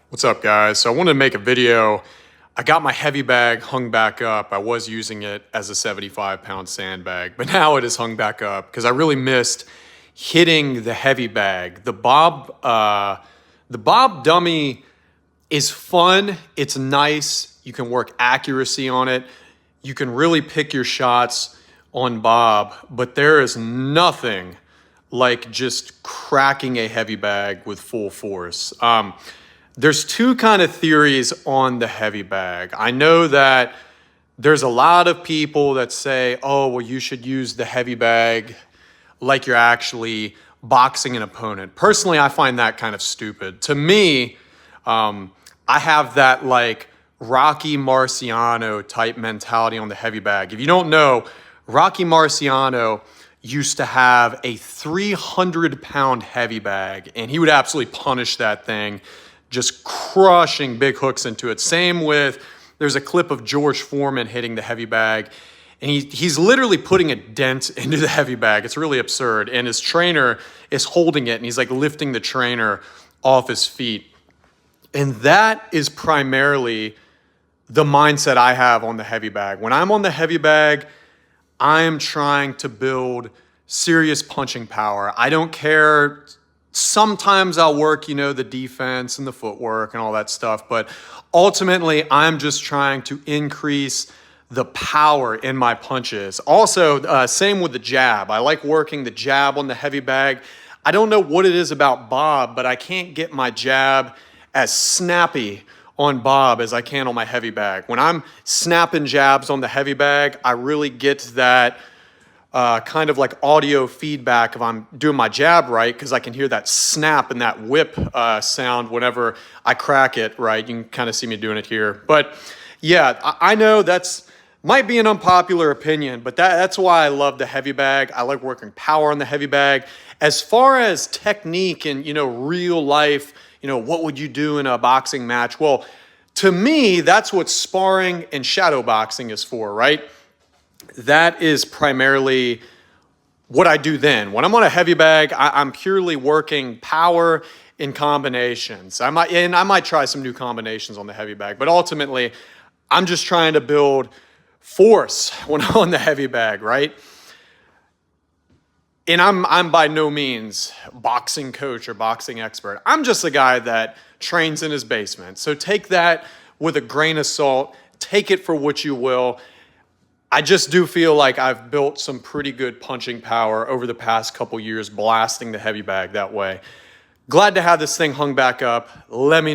What's up, guys? So I wanted to make a video. I got my heavy bag hung back up. I was using it as a 75-pound sandbag, but now it is hung back up because I really missed hitting the heavy bag. The Bob dummy is fun. It's nice. You can work accuracy on it. You can really pick your shots on Bob, but there is nothing like just cracking a heavy bag with full force. There's two kind of theories on the heavy bag. I know that there's a lot of people that say, oh, well, you should use the heavy bag like you're actually boxing an opponent. Personally, I find that kind of stupid. To me, I have that like Rocky Marciano type mentality on the heavy bag. If you don't know, Rocky Marciano used to have a 300-pound heavy bag, and he would absolutely punish that thing, just crushing big hooks into it. Same with, there's a clip of George Foreman hitting the heavy bag, and he's literally putting a dent into the heavy bag. It's really absurd. And his trainer is holding it, and he's like lifting the trainer off his feet. And that is primarily the mindset I have on the heavy bag. When I'm on the heavy bag, I am trying to build serious punching power. I don't care. Sometimes I'll work, the defense and the footwork and all that stuff. But ultimately, I'm just trying to increase the power in my punches. Also, same with the jab. I like working the jab on the heavy bag. I don't know what it is about Bob, but I can't get my jab as snappy on Bob as I can on my heavy bag. When I'm snapping jabs on the heavy bag, I really get that kind of like audio feedback if I'm doing my jab right, because I can hear that snap and that whip sound whenever I crack it, right? You can kind of see me doing it here. But yeah, I know that's might be an unpopular opinion, but that's why I love the heavy bag. I like working power on the heavy bag. As far as technique and, real life, what would you do in a boxing match? Well, to me, that's what sparring and shadow boxing is for, right? That is primarily what I do then. When I'm on a heavy bag, I'm purely working power in combinations. I might try some new combinations on the heavy bag, but ultimately, I'm just trying to build force when I'm on the heavy bag, right? And I'm by no means boxing coach or boxing expert. I'm just a guy that trains in his basement. So take that with a grain of salt. Take it for what you will. I just do feel like I've built some pretty good punching power over the past couple years blasting the heavy bag that way. Glad to have this thing hung back up. Let me